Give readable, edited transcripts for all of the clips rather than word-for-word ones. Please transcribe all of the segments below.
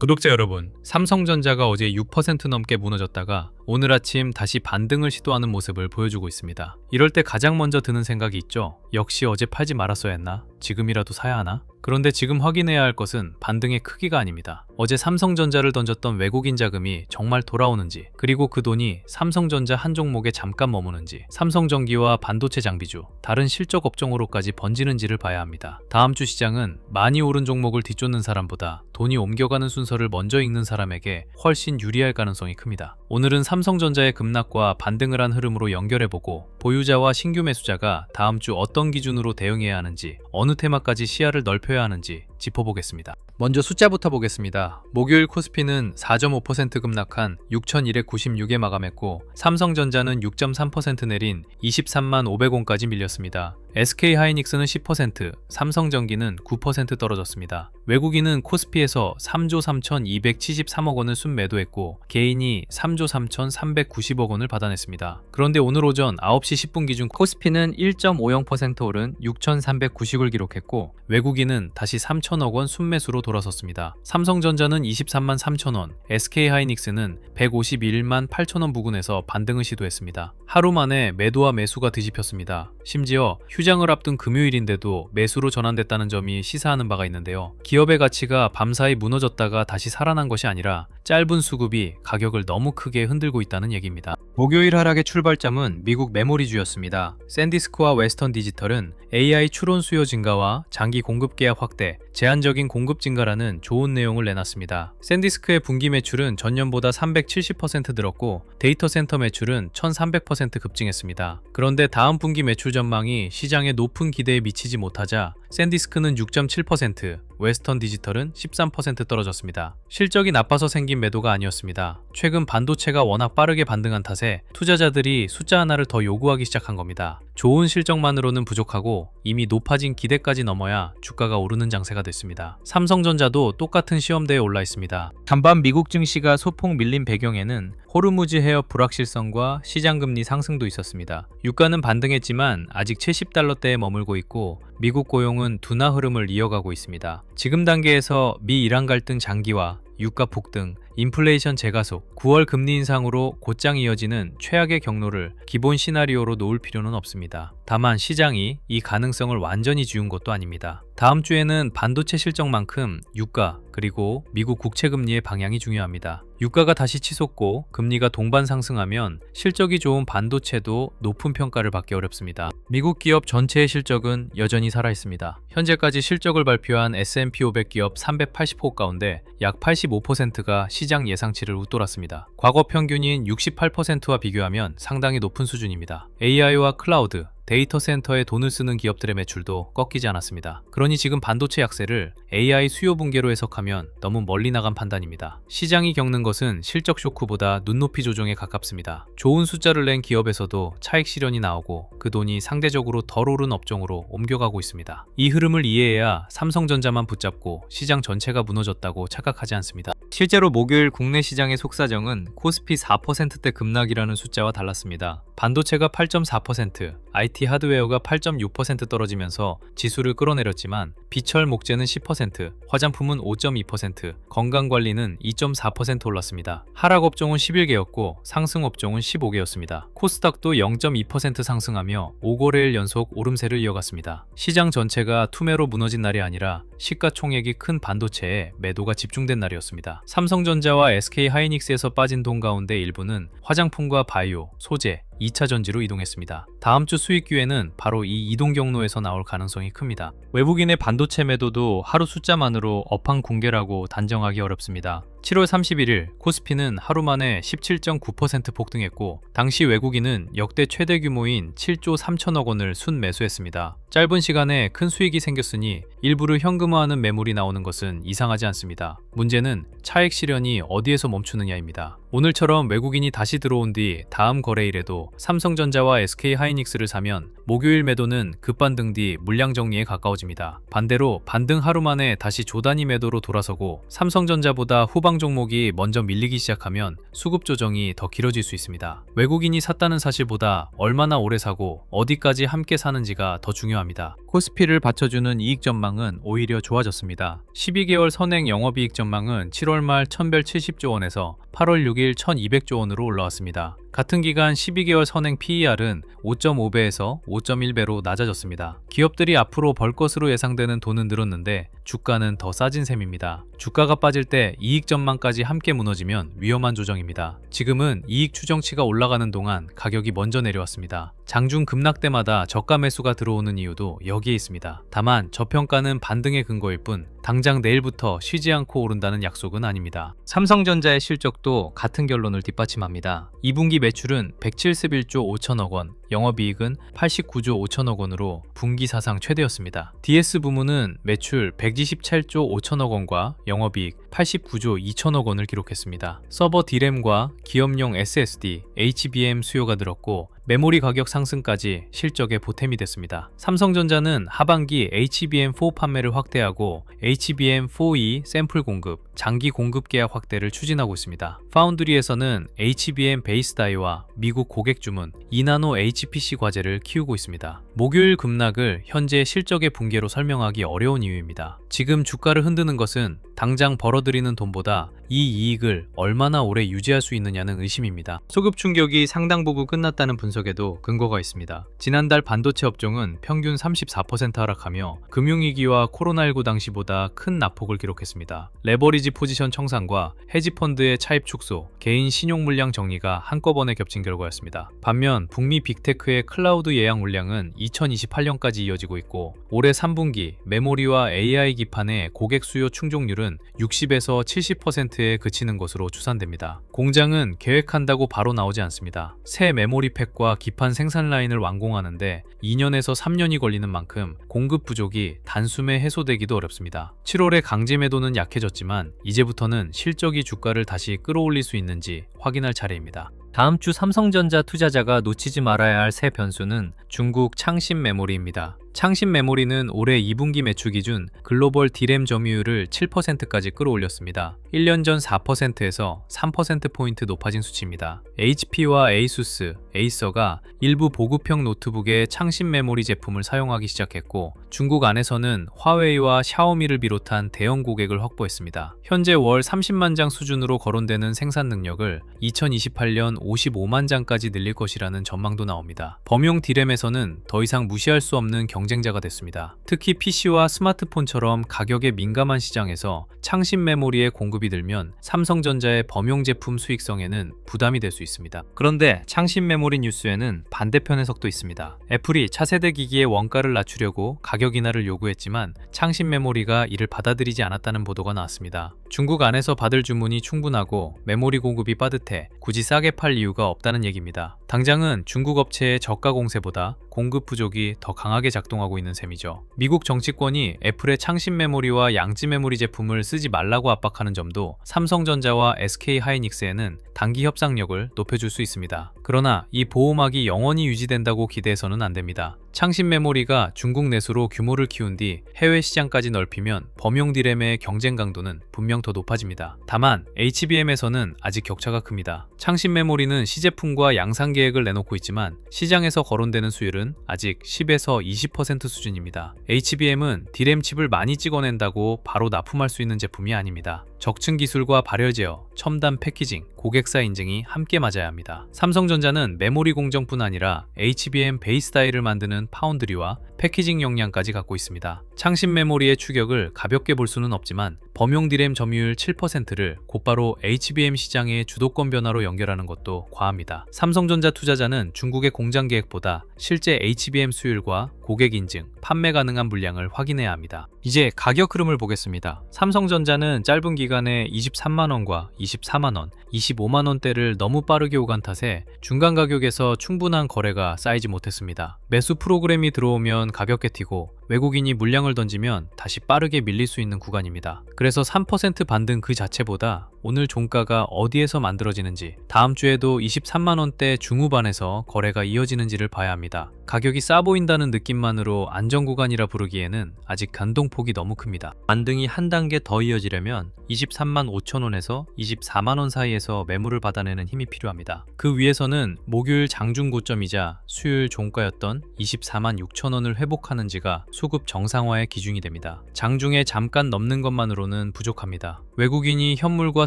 구독자 여러분, 삼성전자가 어제 6% 넘게 무너졌다가 오늘 아침 다시 반등을 시도하는 모습을 보여주고 있습니다. 이럴 때 가장 먼저 드는 생각이 있죠. 역시 어제 팔지 말았어야 했나? 지금이라도 사야 하나? 그런데 지금 확인해야 할 것은 반등의 크기가 아닙니다. 어제 삼성전자를 던졌던 외국인 자금이 정말 돌아오는지, 그리고 그 돈이 삼성전자 한 종목에 잠깐 머무는지, 삼성전기와 반도체 장비주, 다른 실적 업종으로까지 번지는지를 봐야 합니다. 다음 주 시장은 많이 오른 종목을 뒤쫓는 사람보다 돈이 옮겨가는 순서를 먼저 읽는 사람에게 훨씬 유리할 가능성이 큽니다. 오늘은 삼성전자의 급락과 반등을 한 흐름으로 연결해보고 보유자와 신규 매수자가 다음 주 어떤 기준으로 대응해야 하는지, 어느 테마까지 시야를 넓혀야 하는지 짚어보겠습니다. 먼저 숫자부터 보겠습니다. 목요일 코스피는 4.5% 급락한 6,196에 마감했고, 삼성전자는 6.3% 내린 23만 500원까지 밀렸습니다. SK하이닉스는 10%, 삼성전기는 9% 떨어졌습니다. 외국인은 코스피에서 3조 3,273억 원을 순매도했고, 개인이 3조 3,390억 원을 받아냈습니다. 그런데 오늘 오전 9시 10분 기준 코스피는 1.50% 오른 6,390을 기록했고, 외국인은 다시 3천억 원 순매수로 돌아섰습니다. 삼성전자는 23만 3천 원, SK하이닉스는 151만 8천 원 부근에서 반등을 시도했습니다. 하루 만에 매도와 매수가 뒤집혔습니다. 심지어 휴장을 앞둔 금요일인데도 매수로 전환됐다는 점이 시사하는 바가 있는데요. 기업의 가치가 밤사이 무너졌다가 다시 살아난 것이 아니라 짧은 수급이 가격을 너무 크게 흔들고 있다는 얘기입니다. 목요일 하락의 출발점은 미국 메모리주였습니다. 샌디스크와 웨스턴 디지털은 AI 추론 수요 증가와 장기 공급 계약 확대, 제한적인 공급 증가라는 좋은 내용을 내놨습니다. 샌디스크의 분기 매출은 전년보다 370% 늘었고, 데이터 센터 매출은 1300% 급증했습니다. 그런데 다음 분기 매출 전망이 시장의 높은 기대에 미치지 못하자 샌디스크는 6.7%, 웨스턴 디지털은 13% 떨어졌습니다. 실적이 나빠서 생긴 매도가 아니었습니다. 최근 반도체가 워낙 빠르게 반등한 탓에 투자자들이 숫자 하나를 더 요구하기 시작한 겁니다. 좋은 실적만으로는 부족하고 이미 높아진 기대까지 넘어야 주가가 오르는 장세가 됐습니다. 삼성전자도 똑같은 시험대에 올라 있습니다. 간밤 미국 증시가 소폭 밀린 배경에는 호르무즈 해협 불확실성과 시장금리 상승도 있었습니다. 유가는 반등했지만 아직 70달러대에 머물고 있고, 미국 고용은 둔화 흐름을 이어가고 있습니다. 지금 단계에서 미 이란 갈등 장기화, 유가 폭등, 인플레이션 재가속, 9월 금리 인상으로 곧장 이어지는 최악의 경로를 기본 시나리오로 놓을 필요는 없습니다. 다만 시장이 이 가능성을 완전히 지운 것도 아닙니다. 다음 주에는 반도체 실적만큼 유가, 그리고 미국 국채 금리의 방향이 중요합니다. 유가가 다시 치솟고 금리가 동반 상승하면 실적이 좋은 반도체도 높은 평가를 받기 어렵습니다. 미국 기업 전체의 실적은 여전히 살아있습니다. 현재까지 실적을 발표한 S&P 500 기업 380호 가운데 약 85%가 시장 예상치를 웃돌았습니다. 과거 평균인 68%와 비교하면 상당히 높은 수준입니다. AI와 클라우드, 데이터 센터에 돈을 쓰는 기업들의 매출도 꺾이지 않았습니다. 그러니 지금 반도체 약세를 AI 수요 붕괴로 해석하면 너무 멀리 나간 판단입니다. 시장이 겪는 것은 실적 쇼크보다 눈높이 조정에 가깝습니다. 좋은 숫자를 낸 기업에서도 차익 실현이 나오고 그 돈이 상대적으로 덜 오른 업종으로 옮겨가고 있습니다. 이 흐름을 이해해야 삼성전자만 붙잡고 시장 전체가 무너졌다고 착각하지 않습니다. 실제로 목요일 국내 시장의 속사정은 코스피 4%대 급락이라는 숫자와 달랐습니다. 반도체가 8.4%, IT 하드웨어가 8.6% 떨어지면서 지수를 끌어내렸지만, 비철 목재는 10%, 화장품은 5.2%, 건강관리는 2.4% 올랐습니다. 하락 업종은 11개였고 상승 업종은 15개였습니다. 코스닥도 0.2% 상승하며 5거래일 연속 오름세를 이어갔습니다. 시장 전체가 투매로 무너진 날이 아니라 시가총액이 큰 반도체에 매도가 집중된 날이었습니다. 삼성전자와 SK하이닉스에서 빠진 돈 가운데 일부는 화장품과 바이오, 소재, 2차 전지로 이동했습니다. 다음 주 수익 기회는 바로 이 이동 경로에서 나올 가능성이 큽니다. 외국인의 반도체 매도도 하루 숫자만으로 업황 붕괴라고 단정하기 어렵습니다. 7월 31일 코스피는 하루 만에 17.9% 폭등했고, 당시 외국인은 역대 최대 규모인 7조 3천억 원을 순매수했습니다. 짧은 시간에 큰 수익이 생겼으니 일부를 현금화하는 매물이 나오는 것은 이상하지 않습니다. 문제는 차익 실현이 어디에서 멈추느냐입니다. 오늘처럼 외국인이 다시 들어온 뒤 다음 거래일에도 삼성전자와 SK하이닉스를 사면 목요일 매도는 급반등 뒤 물량 정리에 가까워집니다. 반대로 반등 하루 만에 다시 조단위 매도로 돌아서고 삼성전자보다 후방 종목이 먼저 밀리기 시작하면 수급 조정이 더 길어질 수 있습니다. 외국인이 샀다는 사실보다 얼마나 오래 사고 어디까지 함께 사는지가 더 중요합니다. 코스피를 받쳐주는 이익 전망은 오히려 좋아졌습니다. 12개월 선행 영업이익 전망은 7월 말 1170조 원에서 8월 6일 1200조 원으로 올라왔습니다. 같은 기간 12개월 선행 PER은 5.5배에서 5.1배로 낮아졌습니다. 기업들이 앞으로 벌 것으로 예상되는 돈은 늘었는데 주가는 더 싸진 셈입니다. 주가가 빠질 때 이익 전망까지 함께 무너지면 위험한 조정입니다. 지금은 이익 추정치가 올라가는 동안 가격이 먼저 내려왔습니다. 장중 급락 때마다 저가 매수가 들어오는 이유도 여기에 있습니다. 다만 저평가는 반등의 근거일 뿐 당장 내일부터 쉬지 않고 오른다는 약속은 아닙니다. 삼성전자의 실적도 같은 결론을 뒷받침합니다. 2분기 매출은 171조 5천억 원, 영업이익은 89조 5천억 원으로 분기 사상 최대였습니다. DS 부문은 매출 127조 5천억 원과 영업이익 89조 2천억 원을 기록했습니다. 서버 D램과 기업용 SSD, HBM 수요가 늘었고 메모리 가격 상승까지 실적의 보탬이 됐습니다. 삼성전자는 하반기 HBM4 판매를 확대하고 HBM4E 샘플 공급, 장기 공급 계약 확대를 추진하고 있습니다. 파운드리에서는 HBM 베이스 다이와 미국 고객 주문, 2나노 HPC 과제를 키우고 있습니다. 목요일 급락을 현재 실적의 붕괴로 설명하기 어려운 이유입니다. 지금 주가를 흔드는 것은 당장 벌어들이는 돈보다 이 이익을 얼마나 오래 유지할 수 있느냐는 의심입니다. 소급 충격이 상당 부분 끝났다는 분석에도 근거가 있습니다. 지난달 반도체 업종은 평균 34% 하락하며 금융위기와 코로나19 당시보다 큰 낙폭을 기록했습니다. 레버리지 포지션 청산과 헤지펀드의 차입 축소, 개인 신용 물량 정리가 한꺼번에 겹친 결과였습니다. 반면 북미 빅테크의 클라우드 예약 물량은 2028년까지 이어지고 있고 올해 3분기 메모리와 AI 기판의 고객 수요 충족률은 60에서 70%에 그치는 것으로 추산됩니다. 공장은 계획한다고 바로 나오지 않습니다. 새 메모리 팩과 기판 생산 라인을 완공하는데 2년에서 3년이 걸리는 만큼 공급 부족이 단숨에 해소되기도 어렵습니다. 7월에 강제 매도는 약해졌지만 이제부터는 실적이 주가를 다시 끌어올릴 수 있는지 확인할 차례입니다. 다음 주 삼성전자 투자자가 놓치지 말아야 할 새 변수는 중국 창신 메모리입니다. 창신 메모리는 올해 2분기 매출 기준 글로벌 D램 점유율을 7%까지 끌어올렸습니다. 1년 전 4%에서 3%포인트 높아진 수치입니다. HP와 ASUS, 에이서가 일부 보급형 노트북에 창신 메모리 제품을 사용하기 시작했고 중국 안에서는 화웨이와 샤오미를 비롯한 대형 고객을 확보했습니다. 현재 월 30만 장 수준으로 거론되는 생산 능력을 2028년 55만 장까지 늘릴 것이라는 전망도 나옵니다. 범용 D램에서는 더 이상 무시할 수 없는 경쟁자가 됐습니다. 특히 PC와 스마트폰처럼 가격에 민감한 시장에서 창신 메모리의 공급이 늘면 삼성전자의 범용 제품 수익성에는 부담이 될 수 있습니다. 그런데 창신 메모리 뉴스에는 반대편 해석도 있습니다. 애플이 차세대 기기의 원가를 낮추려고 가격 인하를 요구했지만 창신 메모리가 이를 받아들이지 않았다는 보도가 나왔습니다. 중국 안에서 받을 주문이 충분하고 메모리 공급이 빠듯해 굳이 싸게 팔 이유가 없다는 얘기입니다. 당장은 중국 업체의 저가 공세보다 공급 부족이 더 강하게 작동하고 있는 셈이죠. 미국 정치권이 애플의 창신 메모리와 양지 메모리 제품을 쓰지 말라고 압박하는 점도 삼성전자와 SK하이닉스에는 단기 협상력을 높여줄 수 있습니다. 그러나 이 보호막이 영원히 유지된다고 기대해서는 안 됩니다. 창신 메모리가 중국 내수로 규모를 키운 뒤 해외 시장까지 넓히면 범용 D램의 경쟁 강도는 분명 더 높아집니다. 다만 HBM에서는 아직 격차가 큽니다. 창신 메모리는 시제품과 양산 계획을 내놓고 있지만 시장에서 거론되는 수율은 아직 10에서 20% 수준입니다. HBM은 D램 칩을 많이 찍어낸다고 바로 납품할 수 있는 제품이 아닙니다. 적층 기술과 발열 제어, 첨단 패키징, 고객사 인증이 함께 맞아야 합니다. 삼성전자는 메모리 공정뿐 아니라 HBM 베이스 다이를 만드는 파운드리와 패키징 역량까지 갖고 있습니다. 창신 메모리의 추격을 가볍게 볼 수는 없지만 범용 D램 점유율 7%를 곧바로 HBM 시장의 주도권 변화로 연결하는 것도 과합니다. 삼성전자 투자자는 중국의 공장 계획보다 실제 HBM 수율과 고객 인증, 판매 가능한 물량을 확인해야 합니다. 이제 가격 흐름을 보겠습니다. 삼성전자는 짧은 기간에 23만원과 24만원, 25만원대를 너무 빠르게 오간 탓에 중간 가격에서 충분한 거래가 쌓이지 못했습니다. 매수 프로그램이 들어오면 가볍게 튀고 외국인이 물량을 던지면 다시 빠르게 밀릴 수 있는 구간입니다. 그래서 3% 반등 그 자체보다 오늘 종가가 어디에서 만들어지는지, 다음 주에도 23만원대 중후반에서 거래가 이어지는지를 봐야 합니다. 가격이 싸 보인다는 느낌만으로 안전 구간이라 부르기에는 아직 변동폭이 낙폭이 너무 큽니다. 반등이 한 단계 더 이어지려면 23만 5천 원에서 24만 원 사이에서 매물을 받아내는 힘이 필요합니다. 그 위에서는 목요일 장중 고점이자 수요일 종가였던 24만 6천 원을 회복하는지가 수급 정상화의 기준이 됩니다. 장중에 잠깐 넘는 것만으로는 부족합니다. 외국인이 현물과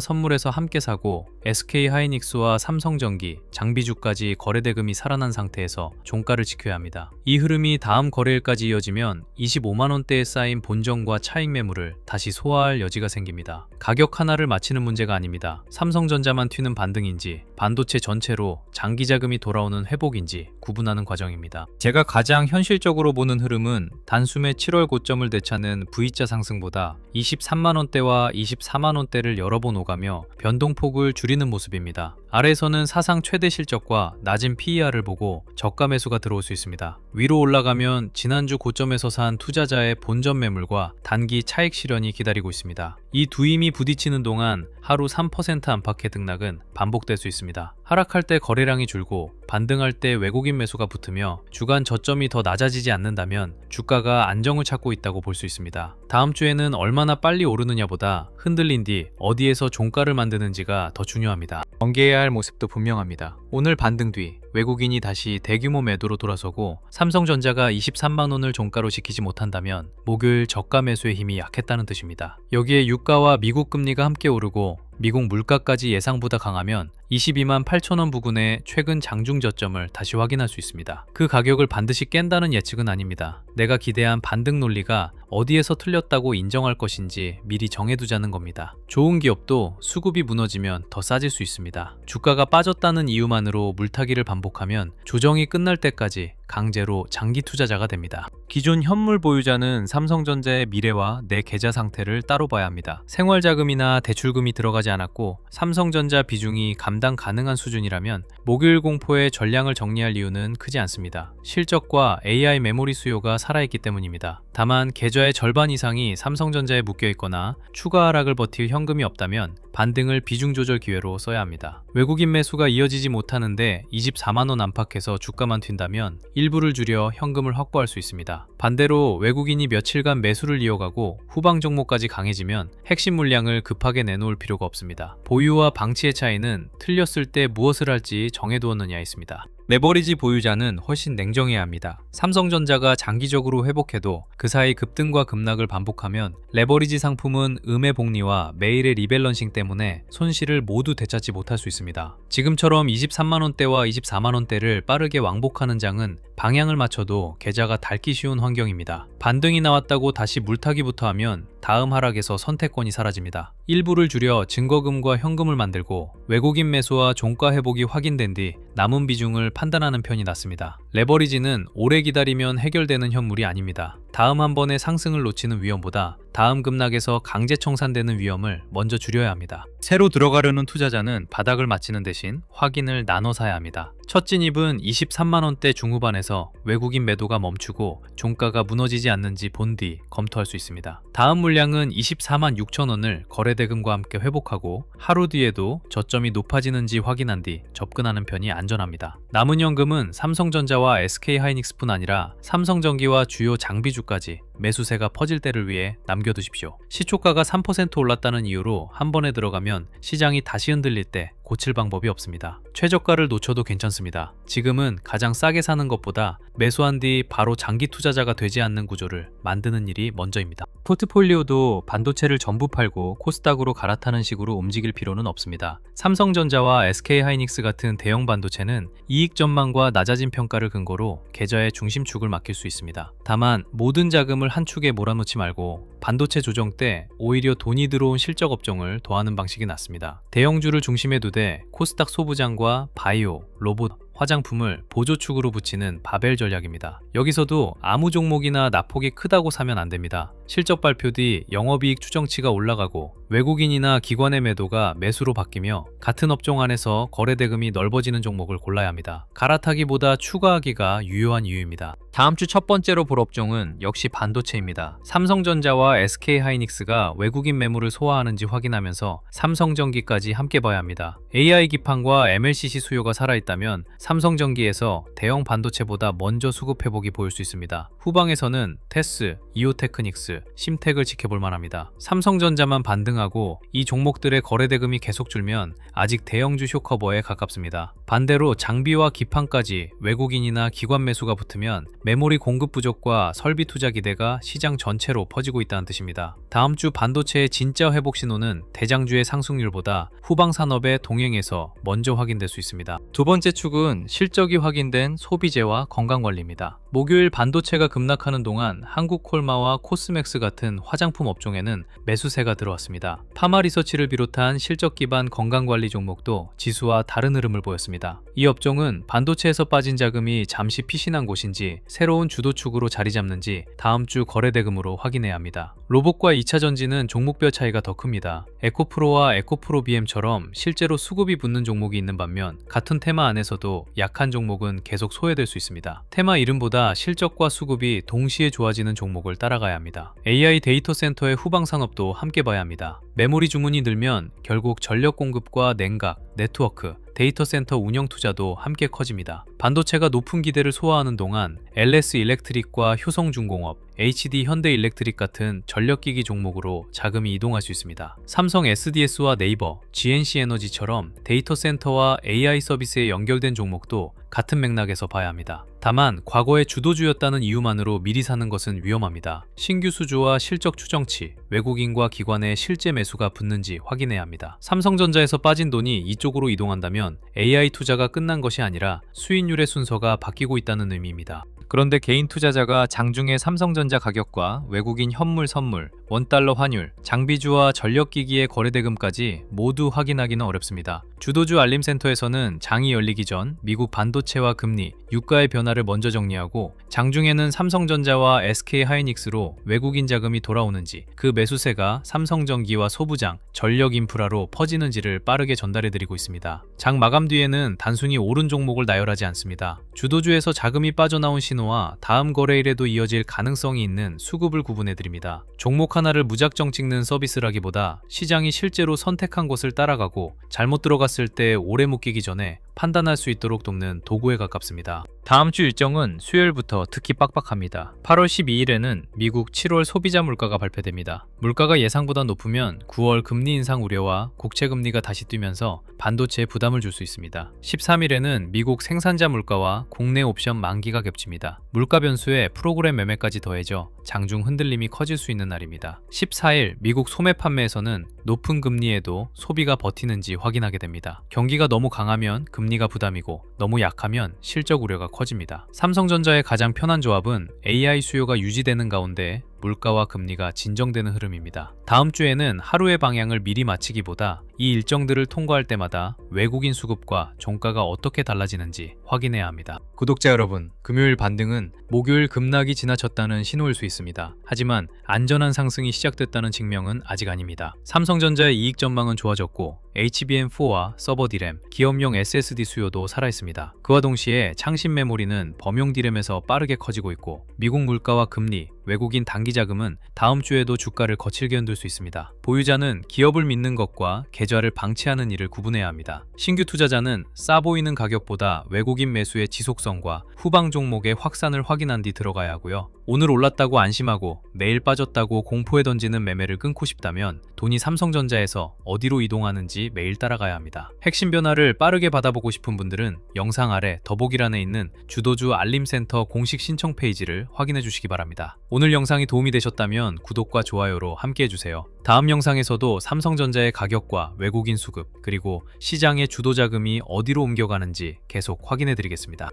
선물에서 함께 사고 SK하이닉스와 삼성전기, 장비주까지 거래대금이 살아난 상태에서 종가를 지켜야 합니다. 이 흐름이 다음 거래일까지 이어지면 25만 원대에 쌓인 본전과 차익 매물을 다시 소화할 여지가 생깁니다. 가격 하나를 맞히는 문제가 아닙니다. 삼성전자만 튀는 반등인지 반도체 전체로 장기 자금이 돌아오는 회복인지 구분하는 과정입니다. 제가 가장 현실적으로 보는 흐름은 단숨에 7월 고점을 되찾는 V자 상승보다 23만 원대와 24만 원대를 여러 번 오가며 변동폭을 줄이는 모습입니다. 아래에서는 사상 최대 실적과 낮은 PER을 보고 저가 매수가 들어올 수 있습니다. 위로 올라가면 지난주 고점에서 산 투자자의 본전 매물과 단기 차익 실현이 기다리고 있습니다. 이 두 힘이 부딪히는 동안 하루 3% 안팎의 등락은 반복될 수 있습니다. 하락할 때 거래량이 줄고 반등할 때 외국인 매수가 붙으며 주간 저점이 더 낮아지지 않는다면 주가가 안정을 찾고 있다고 볼 수 있습니다. 다음 주에는 얼마나 빨리 오르느냐보다 흔들린 뒤 어디에서 종가를 만드는지가 더 중요합니다. 경계해야 할 모습도 분명합니다. 오늘 반등 뒤 외국인이 다시 대규모 매도로 돌아서고 삼성전자가 23만 원을 종가로 지키지 못한다면 목요일 저가 매수의 힘이 약했다는 뜻입니다. 여기에 유가와 미국 금리가 함께 오르고 미국 물가까지 예상보다 강하면 22만 8천 원 부근의 최근 장중 저점을 다시 확인할 수 있습니다. 그 가격을 반드시 깬다는 예측은 아닙니다. 내가 기대한 반등 논리가 어디에서 틀렸다고 인정할 것인지 미리 정해두자는 겁니다. 좋은 기업도 수급이 무너지면 더 싸질 수 있습니다. 주가가 빠졌다는 이유만으로 물타기를 반복하면 조정이 끝날 때까지 강제로 장기 투자자가 됩니다. 기존 현물 보유자는 삼성전자의 미래와 내 계좌 상태를 따로 봐야 합니다. 생활자금이나 대출금이 들어가지 않았고 삼성전자 비중이 감당 가능한 수준이라면 목요일 공포의 전량을 정리할 이유는 크지 않습니다. 실적과 AI 메모리 수요가 살아있기 때문입니다. 다만 계좌의 절반 이상이 삼성전자에 묶여있거나 추가 하락을 버틸 현금이 없다면 반등을 비중 조절 기회로 써야 합니다. 외국인 매수가 이어지지 못하는데 24만 원 안팎에서 주가만 튄다면 일부를 줄여 현금을 확보할 수 있습니다. 반대로 외국인이 며칠간 매수를 이어가고 후방 종목까지 강해지면 핵심 물량을 급하게 내놓을 필요가 없습니다. 보유와 방치의 차이는 틀렸을 때 무엇을 할지 정해두었느냐에 있습니다. 레버리지 보유자는 훨씬 냉정해야 합니다. 삼성전자가 장기적으로 회복해도 그 사이 급등과 급락을 반복하면 레버리지 상품은 음의 복리와 매일의 리밸런싱 때문에 손실을 모두 되찾지 못할 수 있습니다. 지금처럼 23만 원대와 24만 원대를 빠르게 왕복하는 장은 방향을 맞춰도 계좌가 닳기 쉬운 환경입니다. 반등이 나왔다고 다시 물타기부터 하면 다음 하락에서 선택권이 사라집니다. 일부를 줄여 증거금과 현금을 만들고 외국인 매수와 종가 회복이 확인된 뒤 남은 비중을 판단하는 편이 낫습니다. 레버리지는 오래 기다리면 해결되는 현물이 아닙니다. 다음 한 번의 상승을 놓치는 위험보다 다음 급락에서 강제 청산되는 위험을 먼저 줄여야 합니다. 새로 들어가려는 투자자는 바닥을 맞히는 대신 확인을 나눠 사야 합니다. 첫 진입은 23만 원대 중후반에서 외국인 매도가 멈추고 종가가 무너지지 않는지 본 뒤 검토할 수 있습니다. 다음 물량은 24만 6천 원을 거래대금과 함께 회복하고 하루 뒤에도 저점이 높아지는지 확인한 뒤 접근하는 편이 안전합니다. 남은 현금은 삼성전자와 SK하이닉스뿐 아니라 삼성전기와 주요 장비주까지 매수세가 퍼질 때를 위해 남겨두십시오. 시초가가 3% 올랐다는 이유로 한 번에 들어가면 시장이 다시 흔들릴 때 고칠 방법이 없습니다. 최저가를 놓쳐도 괜찮습니다. 지금은 가장 싸게 사는 것보다 매수한 뒤 바로 장기 투자자가 되지 않는 구조를 만드는 일이 먼저입니다. 포트폴리오도 반도체를 전부 팔고 코스닥으로 갈아타는 식으로 움직일 필요는 없습니다. 삼성전자와 SK하이닉스 같은 대형 반도체는 이익 전망과 낮아진 평가를 근거로 계좌의 중심축을 맡길 수 있습니다. 다만 모든 자금을 한 축에 몰아넣지 말고 반도체 조정 때 오히려 돈이 들어온 실적 업종을 더하는 방식이 낫습니다. 대형주를 중심에 두되 코스닥 소부장과 바이오, 로봇, 화장품을 보조축으로 붙이는 바벨 전략입니다. 여기서도 아무 종목이나 낙폭이 크다고 사면 안 됩니다. 실적 발표 뒤 영업이익 추정치가 올라가고 외국인이나 기관의 매도가 매수로 바뀌며 같은 업종 안에서 거래대금이 넓어지는 종목을 골라야 합니다. 갈아타기보다 추가하기가 유효한 이유입니다. 다음 주 첫 번째로 볼 업종은 역시 반도체입니다. 삼성전자와 SK하이닉스가 외국인 매물을 소화하는지 확인하면서 삼성전기까지 함께 봐야 합니다. AI 기판과 MLCC 수요가 살아있다면 삼성전기에서 대형 반도체보다 먼저 수급 회복이 보일 수 있습니다. 후방에서는 테스, 이오테크닉스, 심텍을 지켜볼 만합니다. 삼성전자만 반등하고 이 종목들의 거래 대금이 계속 줄면 아직 대형주 쇼커버에 가깝습니다. 반대로 장비와 기판까지 외국인이나 기관 매수가 붙으면 메모리 공급 부족과 설비 투자 기대가 시장 전체로 퍼지고 있다는 뜻입니다. 다음 주 반도체의 진짜 회복 신호는 대장주의 상승률보다 후방 산업의 동행에서 먼저 확인될 수 있습니다. 두 번째 축은 실적이 확인된 소비재와 건강관리입니다. 목요일 반도체가 급락하는 동안 한국콜마와 코스맥스 같은 화장품 업종에는 매수세가 들어왔습니다. 파마리서치를 비롯한 실적 기반 건강관리 종목도 지수와 다른 흐름을 보였습니다. 이 업종은 반도체에서 빠진 자금이 잠시 피신한 곳인지 새로운 주도축으로 자리 잡는지 다음 주 거래대금으로 확인해야 합니다. 로봇과 2차 전지는 종목별 차이가 더 큽니다. 에코프로와 에코프로 BM처럼 실제로 수급이 붙는 종목이 있는 반면 같은 테마 안에서도 약한 종목은 계속 소외될 수 있습니다. 테마 이름보다 실적과 수급이 동시에 좋아지는 종목을 따라가야 합니다. AI 데이터 센터의 후방 산업도 함께 봐야 합니다. 메모리 주문이 늘면 결국 전력 공급과 냉각, 네트워크, 데이터 센터 운영 투자도 함께 커집니다. 반도체가 높은 기대를 소화하는 동안 LS 일렉트릭과 효성중공업, HD 현대일렉트릭 같은 전력기기 종목으로 자금이 이동할 수 있습니다. 삼성 SDS와 네이버, GNC 에너지처럼 데이터 센터와 AI 서비스에 연결된 종목도 같은 맥락에서 봐야 합니다. 다만 과거의 주도주였다는 이유만으로 미리 사는 것은 위험합니다. 신규 수주와 실적 추정치, 외국인과 기관의 실제 매수가 붙는지 확인해야 합니다. 삼성전자에서 빠진 돈이 이쪽으로 이동한다면 AI 투자가 끝난 것이 아니라 수익률의 순서가 바뀌고 있다는 의미입니다. 그런데 개인 투자자가 장중에 삼성전자 가격과 외국인 현물 선물, 원달러 환율, 장비주와 전력기기의 거래대금까지 모두 확인하기는 어렵습니다. 주도주 알림센터에서는 장이 열리기 전 미국 반도체와 금리, 유가의 변화를 먼저 정리하고 장중에는 삼성전자와 SK하이닉스로 외국인 자금이 돌아오는지, 그 매수세가 삼성전기와 소부장, 전력인프라로 퍼지는지를 빠르게 전달해드리고 있습니다. 장 마감 뒤에는 단순히 오른 종목을 나열하지 않습니다. 주도주에서 자금이 빠져나온 신호와 다음 거래일에도 이어질 가능성이 있는 수급을 구분해드립니다. 종목 하나를 무작정 찍는 서비스라기보다 시장이 실제로 선택한 곳을 따라가고 잘못 들어갔을 때 오래 묶이기 전에 판단할 수 있도록 돕는 도구에 가깝습니다. 다음 주 일정은 수요일부터 특히 빡빡합니다. 8월 12일에는 미국 7월 소비자 물가가 발표됩니다. 물가가 예상보다 높으면 9월 금리 인상 우려와 국채 금리가 다시 뛰면서 반도체에 부담을 줄 수 있습니다. 13일에는 미국 생산자 물가와 국내 옵션 만기가 겹칩니다. 물가 변수에 프로그램 매매까지 더해져 장중 흔들림이 커질 수 있는 날입니다. 14일 미국 소매 판매에서는 높은 금리에도 소비가 버티는지 확인하게 됩니다. 경기가 너무 강하면 금리가 부담이고 너무 약하면 실적 우려가 커집니다. 삼성전자의 가장 편한 조합은 AI 수요가 유지되는 가운데 물가와 금리가 진정되는 흐름입니다. 다음 주에는 하루의 방향을 미리 맞히기보다 이 일정들을 통과할 때마다 외국인 수급과 종가가 어떻게 달라지는지 확인해야 합니다. 구독자 여러분, 금요일 반등은 목요일 급락이 지나쳤다는 신호일 수 있습니다. 하지만 안전한 상승이 시작됐다는 증명은 아직 아닙니다. 삼성전자의 이익 전망은 좋아졌고 HBM4와 서버 디램, 기업용 SSD 수요도 살아있습니다. 그와 동시에 창신 메모리는 범용 디램에서 빠르게 커지고 있고 미국 물가와 금리, 외국인 단기 자금은 다음 주에도 주가를 거칠게 흔들 수 있습니다. 보유자는 기업을 믿는 것과 계좌를 방치하는 일을 구분해야 합니다. 신규 투자자는 싸 보이는 가격보다 외국인 매수의 지속성과 후방 종목의 확산을 확인한 뒤 들어가야 하고요. 오늘 올랐다고 안심하고 내일 빠졌다고 공포에 던지는 매매를 끊고 싶다면 돈이 삼성전자에서 어디로 이동하는지 매일 따라가야 합니다. 핵심 변화를 빠르게 받아보고 싶은 분들은 영상 아래 더보기란에 있는 주도주 알림센터 공식 신청 페이지를 확인해 주시기 바랍니다. 오늘 영상이 도움이 되셨다면 구독과 좋아요로 함께 해주세요. 다음 영상에서도 삼성전자의 가격과 외국인 수급, 그리고 시장의 주도 자금이 어디로 옮겨가는지 계속 확인해 드리겠습니다.